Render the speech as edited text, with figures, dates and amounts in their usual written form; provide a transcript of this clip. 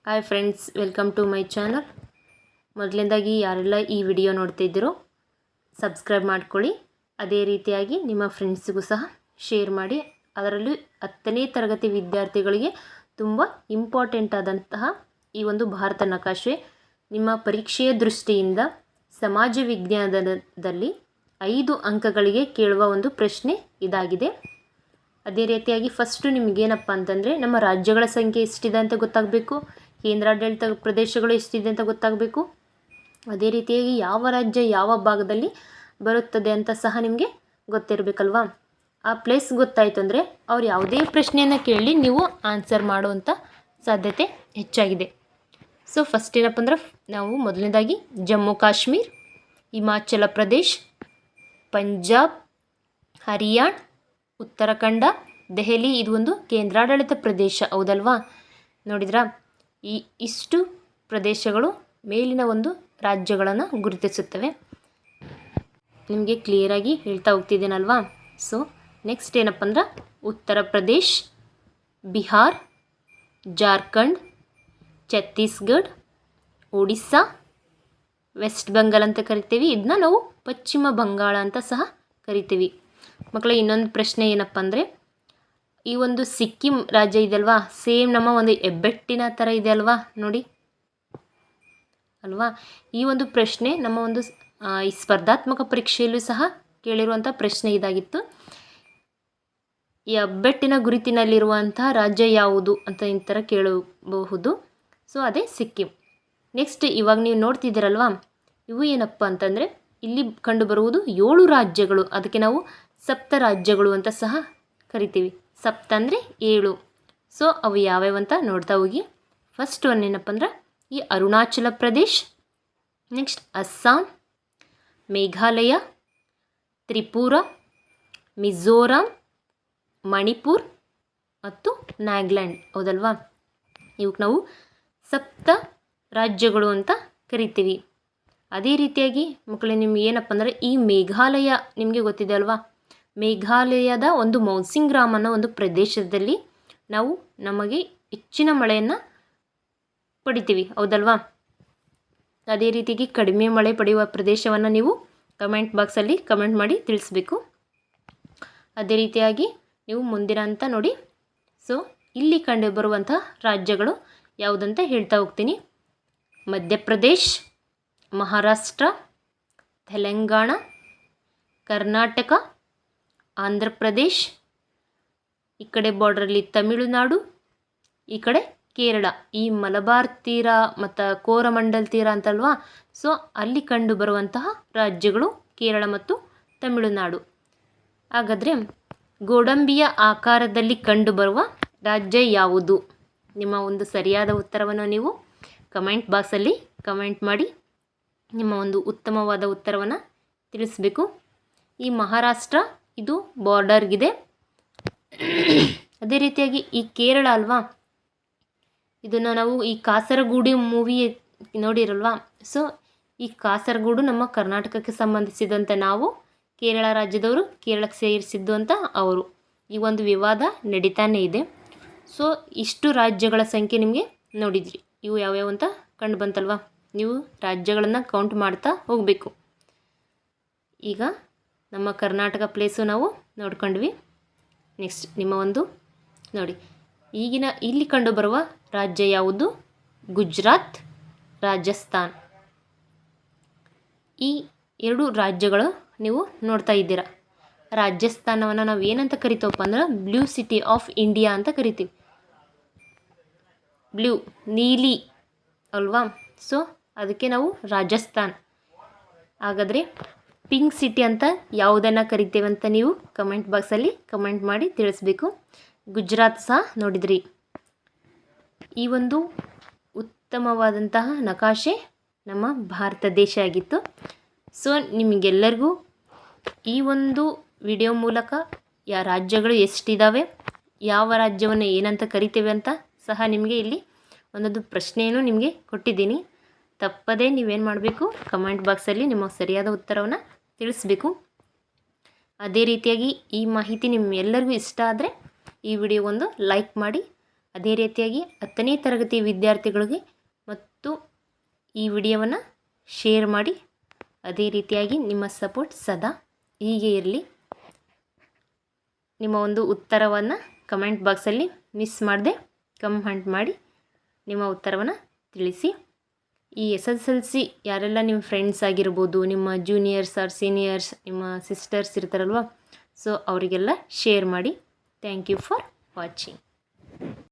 Hi friends, welcome to my channel. ಮೊದಲನೇದಾಗಿ ಯಾರೆಲ್ಲ ಈ ವಿಡಿಯೋ ನೋಡ್ತಿದ್ದೀರೋ ಸಬ್ಸ್ಕ್ರೈಬ್ ಮಾಡ್ಕೊಳ್ಳಿ. ಅದೇ ರೀತಿಯಾಗಿ ನಿಮ್ಮ ಫ್ರೆಂಡ್ಸಿಗೂ ಸಹ ಶೇರ್ ಮಾಡಿ. ಅದರಲ್ಲೂ 10ನೇ ತರಗತಿ ವಿದ್ಯಾರ್ಥಿಗಳಿಗೆ ತುಂಬ ಇಂಪಾರ್ಟೆಂಟ್ ಆದಂತಹ ಈ ಒಂದು ಭಾರತ ನಕಾಶೆ ನಿಮ್ಮ ಪರೀಕ್ಷೆಯ ದೃಷ್ಟಿಯಿಂದ ಸಮಾಜ ವಿಜ್ಞಾನದಲ್ಲಿ 5 ಅಂಕಗಳಿಗೆ ಕೇಳುವ ಒಂದು ಪ್ರಶ್ನೆ ಇದಾಗಿದೆ. ಅದೇ ರೀತಿಯಾಗಿ ಫಸ್ಟು ನಿಮಗೇನಪ್ಪ ಅಂತಂದರೆ ನಮ್ಮ ರಾಜ್ಯಗಳ ಸಂಖ್ಯೆ ಎಷ್ಟಿದೆ ಅಂತ ಗೊತ್ತಾಗಬೇಕು, ಕೇಂದ್ರಾಡಳಿತ ಪ್ರದೇಶಗಳು ಎಷ್ಟಿದೆ ಅಂತ ಗೊತ್ತಾಗಬೇಕು. ಅದೇ ರೀತಿಯಾಗಿ ಯಾವ ರಾಜ್ಯ ಯಾವ ಭಾಗದಲ್ಲಿ ಬರುತ್ತದೆ ಅಂತ ಸಹ ನಿಮಗೆ ಗೊತ್ತಿರಬೇಕಲ್ವಾ. ಆ ಪ್ಲೇಸ್ ಗೊತ್ತಾಯಿತು ಅಂದರೆ ಅವ್ರು ಯಾವುದೇ ಪ್ರಶ್ನೆಯನ್ನು ಕೇಳಿ ನೀವು ಆನ್ಸರ್ ಮಾಡುವಂಥ ಸಾಧ್ಯತೆ ಹೆಚ್ಚಾಗಿದೆ. ಸೊ ಫಸ್ಟ್ ಏನಪ್ಪ ಅಂದ್ರೆ ನಾವು ಮೊದಲನೇದಾಗಿ ಜಮ್ಮು ಕಾಶ್ಮೀರ್, ಹಿಮಾಚಲ ಪ್ರದೇಶ್, ಪಂಜಾಬ್, ಹರಿಯಾಣ, ಉತ್ತರಾಖಂಡ, ದೆಹಲಿ ಇದು ಒಂದು ಕೇಂದ್ರಾಡಳಿತ ಪ್ರದೇಶ ಹೌದಲ್ವಾ. ನೋಡಿದ್ರಾ, ಇಷ್ಟು ಪ್ರದೇಶಗಳು ಮೇಲಿನ ಒಂದು ರಾಜ್ಯಗಳನ್ನು ಗುರುತಿಸುತ್ತವೆ. ನಿಮಗೆ ಕ್ಲಿಯರಾಗಿ ಹೇಳ್ತಾ ಹೋಗ್ತಿದ್ದೇನಲ್ವಾ. ಸೊ ನೆಕ್ಸ್ಟ್ ಏನಪ್ಪ ಅಂದ್ರೆ ಉತ್ತರ ಪ್ರದೇಶ್, ಬಿಹಾರ್, ಜಾರ್ಖಂಡ್, ಛತ್ತೀಸ್ಗಢ, ಒಡಿಸ್ಸಾ, ವೆಸ್ಟ್ ಬೆಂಗಾಲ್ ಅಂತ ಕರಿತೀವಿ. ಇದನ್ನ ನಾವು ಪಶ್ಚಿಮ ಬಂಗಾಳ ಅಂತ ಸಹ ಕರಿತೀವಿ. ಮಕ್ಕಳೇ, ಇನ್ನೊಂದು ಪ್ರಶ್ನೆ ಏನಪ್ಪ ಅಂದರೆ ಈ ಒಂದು ಸಿಕ್ಕಿಂ ರಾಜ್ಯ ಇದೆಯಲ್ವಾ, ಸೇಮ್ ನಮ್ಮ ಒಂದು ಹೆಬ್ಬೆಟ್ಟಿನ ಥರ ಇದೆ ಅಲ್ವಾ, ನೋಡಿ ಅಲ್ವಾ. ಈ ಒಂದು ಪ್ರಶ್ನೆ ನಮ್ಮ ಒಂದು ಈ ಸ್ಪರ್ಧಾತ್ಮಕ ಪರೀಕ್ಷೆಯಲ್ಲೂ ಸಹ ಕೇಳಿರುವಂಥ ಪ್ರಶ್ನೆ ಇದಾಗಿತ್ತು. ಈ ಹೆಬ್ಬೆಟ್ಟಿನ ಗುರುತಿನಲ್ಲಿರುವಂತಹ ರಾಜ್ಯ ಯಾವುದು ಅಂತ ಈ ಥರ ಕೇಳಬಹುದು. ಸೊ ಅದೇ ಸಿಕ್ಕಿಂ. ನೆಕ್ಸ್ಟ್ ಇವಾಗ ನೀವು ನೋಡ್ತಿದ್ದೀರಲ್ವಾ, ಇವು ಏನಪ್ಪ ಅಂತಂದರೆ ಇಲ್ಲಿ ಕಂಡುಬರುವುದು 7 ರಾಜ್ಯಗಳು. ಅದಕ್ಕೆ ನಾವು ಸಪ್ತ ರಾಜ್ಯಗಳು ಅಂತ ಸಹ ಕರಿತೀವಿ. ಸಪ್ತ ಅಂದರೆ 7. ಸೊ ಅವು ಯಾವ್ಯಾವ ಅಂತ ನೋಡ್ತಾ ಹೋಗಿ. ಫಸ್ಟ್ ಒನ್ ಏನಪ್ಪ ಅಂದ್ರೆ ಈ ಅರುಣಾಚಲ ಪ್ರದೇಶ್, ನೆಕ್ಸ್ಟ್ ಅಸ್ಸಾಂ, ಮೇಘಾಲಯ, ತ್ರಿಪುರ, ಮಿಜೋರಾಂ, ಮಣಿಪುರ್ ಮತ್ತು ನಾಗಾಲ್ಯಾಂಡ್ ಹೌದಲ್ವಾ. ಇವಕ್ಕೆ ನಾವು ಸಪ್ತ ರಾಜ್ಯಗಳು ಅಂತ ಕರಿತೀವಿ. ಅದೇ ರೀತಿಯಾಗಿ ಮಕ್ಕಳೇ, ನಿಮ್ಗೆ ಏನಪ್ಪ ಅಂದರೆ ಈ ಮೇಘಾಲಯ ನಿಮಗೆ ಗೊತ್ತಿದೆ ಅಲ್ವಾ. ಮೇಘಾಲಯದ ಒಂದು ಮೌಸಿನ್ ಗ್ರಾಮ್ ಅನ್ನೋ ಒಂದು ಪ್ರದೇಶದಲ್ಲಿ ನಾವು ನಮಗೆ ಹೆಚ್ಚಿನ ಮಳೆಯನ್ನು ಪಡಿತೀವಿ ಹೌದಲ್ವಾ. ಅದೇ ರೀತಿಯಾಗಿ ಕಡಿಮೆ ಮಳೆ ಪಡೆಯುವ ಪ್ರದೇಶವನ್ನು ನೀವು ಕಮೆಂಟ್ ಬಾಕ್ಸಲ್ಲಿ ಕಮೆಂಟ್ ಮಾಡಿ ತಿಳಿಸ್ಬೇಕು. ಅದೇ ರೀತಿಯಾಗಿ ನೀವು ಮುಂದಿನ ಅಂತ ನೋಡಿ. ಸೊ ಇಲ್ಲಿ ಕಂಡು ಬರುವಂಥ ರಾಜ್ಯಗಳು ಯಾವುದಂತ ಹೇಳ್ತಾ ಹೋಗ್ತೀನಿ. ಮಧ್ಯಪ್ರದೇಶ್, ಮಹಾರಾಷ್ಟ್ರ, ತೆಲಂಗಾಣ, ಕರ್ನಾಟಕ, ಆಂಧ್ರ ಪ್ರದೇಶ್, ಈ ಕಡೆ ಬಾರ್ಡ್ರಲ್ಲಿ ತಮಿಳುನಾಡು, ಈ ಕಡೆ ಕೇರಳ. ಈ ಮಲಬಾರ್ ತೀರ ಮತ್ತು ಕೋರಮಂಡಲ್ ತೀರ ಅಂತಲ್ವಾ. ಸೊ ಅಲ್ಲಿ ಕಂಡು ಬರುವಂತಹ ರಾಜ್ಯಗಳು ಕೇರಳ ಮತ್ತು ತಮಿಳುನಾಡು. ಹಾಗಾದರೆ ಗೋಡಂಬಿಯ ಆಕಾರದಲ್ಲಿ ಕಂಡುಬರುವ ರಾಜ್ಯ ಯಾವುದು? ನಿಮ್ಮ ಒಂದು ಸರಿಯಾದ ಉತ್ತರವನ್ನು ನೀವು ಕಮೆಂಟ್ ಬಾಕ್ಸಲ್ಲಿ ಕಮೆಂಟ್ ಮಾಡಿ ನಿಮ್ಮ ಒಂದು ಉತ್ತಮವಾದ ಉತ್ತರವನ್ನು ತಿಳಿಸಬೇಕು. ಈ ಮಹಾರಾಷ್ಟ್ರ ಇದು ಬಾರ್ಡರ್ಗಿದೆ. ಅದೇ ರೀತಿಯಾಗಿ ಈ ಕೇರಳ ಅಲ್ವಾ, ಇದನ್ನು ನಾವು ಈ ಕಾಸರಗೋಡು ಮೂವಿ ನೋಡಿರಲ್ವಾ. ಸೊ ಈ ಕಾಸರಗೋಡು ನಮ್ಮ ಕರ್ನಾಟಕಕ್ಕೆ ಸಂಬಂಧಿಸಿದಂತೆ ನಾವು ಕೇರಳ ರಾಜ್ಯದವರು ಕೇರಳಕ್ಕೆ ಸೇರಿಸಿದ್ದು ಅಂತ ಅವರು ಈ ಒಂದು ವಿವಾದ ನಡೀತಾನೇ ಇದೆ. ಸೊ ಇಷ್ಟು ರಾಜ್ಯಗಳ ಸಂಖ್ಯೆ ನಿಮಗೆ ನೋಡಿದ್ರಿ. ಇವು ಯಾವ್ಯಾವ ಅಂತ ಕಂಡು ಬಂತಲ್ವಾ. ನೀವು ರಾಜ್ಯಗಳನ್ನು ಕೌಂಟ್ ಮಾಡ್ತಾ ಹೋಗಬೇಕು. ಈಗ ನಮ್ಮ ಕರ್ನಾಟಕ ಪ್ಲೇಸು ನಾವು ನೋಡ್ಕೊಂಡ್ವಿ. ನೆಕ್ಸ್ಟ್ ನಿಮ್ಮ ಒಂದು ನೋಡಿ, ಈಗಿನ ಇಲ್ಲಿ ಕಂಡುಬರುವ ರಾಜ್ಯ ಯಾವುದು? ಗುಜರಾತ್, ರಾಜಸ್ಥಾನ್. ಈ 2 ರಾಜ್ಯಗಳು ನೀವು ನೋಡ್ತಾ ಇದ್ದೀರಾ. ರಾಜಸ್ಥಾನವನ್ನು ನಾವು ಏನಂತ ಕರಿತೀವಪ್ಪ ಅಂದ್ರೆ ಬ್ಲೂ ಸಿಟಿ ಆಫ್ ಇಂಡಿಯಾ ಅಂತ ಕರಿತೀವಿ. ಬ್ಲೂ ನೀಲಿ ಅಲ್ವಾ. ಸೊ ಅದಕ್ಕೆ ನಾವು ರಾಜಸ್ಥಾನ್. ಹಾಗಾದರೆ ಪಿಂಕ್ ಸಿಟಿ ಅಂತ ಯಾವುದನ್ನು ಕರಿತೇವೆ ಅಂತ ನೀವು ಕಮೆಂಟ್ ಬಾಕ್ಸಲ್ಲಿ ಕಮೆಂಟ್ ಮಾಡಿ ತಿಳಿಸ್ಬೇಕು. ಗುಜರಾತ್ ಸಹ ನೋಡಿದ್ರಿ. ಈ ಒಂದು ಉತ್ತಮವಾದಂತಹ ನಕಾಶೆ ನಮ್ಮ ಭಾರತ ದೇಶ ಆಗಿತ್ತು. ಸೊ ನಿಮಗೆಲ್ಲರಿಗೂ ಈ ಒಂದು ವಿಡಿಯೋ ಮೂಲಕ ರಾಜ್ಯಗಳು ಎಷ್ಟಿದ್ದಾವೆ, ಯಾವ ರಾಜ್ಯವನ್ನು ಏನಂತ ಕರಿತೇವೆ ಅಂತ ಸಹ ನಿಮಗೆ ಇಲ್ಲಿ ಒಂದೊಂದು ಪ್ರಶ್ನೆಯನ್ನು ನಿಮಗೆ ಕೊಟ್ಟಿದ್ದೀನಿ. ತಪ್ಪದೇ ನೀವೇನು ಮಾಡಬೇಕು, ಕಮೆಂಟ್ ಬಾಕ್ಸಲ್ಲಿ ನಿಮ್ಮ ಸರಿಯಾದ ಉತ್ತರವನ್ನು ತಿಳಿಸ್ಬೇಕು. ಅದೇ ರೀತಿಯಾಗಿ ಈ ಮಾಹಿತಿ ನಿಮ್ಮೆಲ್ಲರಿಗೂ ಇಷ್ಟ ಆದರೆ ಈ ವಿಡಿಯೋಗೊಂದು ಲೈಕ್ ಮಾಡಿ ಅದೇ ರೀತಿಯಾಗಿ 10ನೇ ತರಗತಿ ವಿದ್ಯಾರ್ಥಿಗಳಿಗೆ ಮತ್ತು ಈ ವಿಡಿಯೋವನ್ನು ಶೇರ್ ಮಾಡಿ. ಅದೇ ರೀತಿಯಾಗಿ ನಿಮ್ಮ ಸಪೋರ್ಟ್ ಸದಾ ಹೀಗೆ ಇರಲಿ. ನಿಮ್ಮ ಒಂದು ಉತ್ತರವನ್ನು ಕಮೆಂಟ್ ಬಾಕ್ಸಲ್ಲಿ ಮಿಸ್ ಮಾಡದೆ ಕಮೆಂಟ್ ಮಾಡಿ ನಿಮ್ಮ ಉತ್ತರವನ್ನು ತಿಳಿಸಿ. ಈ SSLC ಯಾರೆಲ್ಲ ನಿಮ್ಮ ಫ್ರೆಂಡ್ಸ್ ಆಗಿರ್ಬೋದು, ನಿಮ್ಮ ಜೂನಿಯರ್ಸ್ ಆರ್ ಸೀನಿಯರ್ಸ್, ನಿಮ್ಮ ಸಿಸ್ಟರ್ಸ್ ಇರ್ತಾರಲ್ವ, ಸೊ ಅವರಿಗೆಲ್ಲ ಶೇರ್ ಮಾಡಿ. Thank you for watching.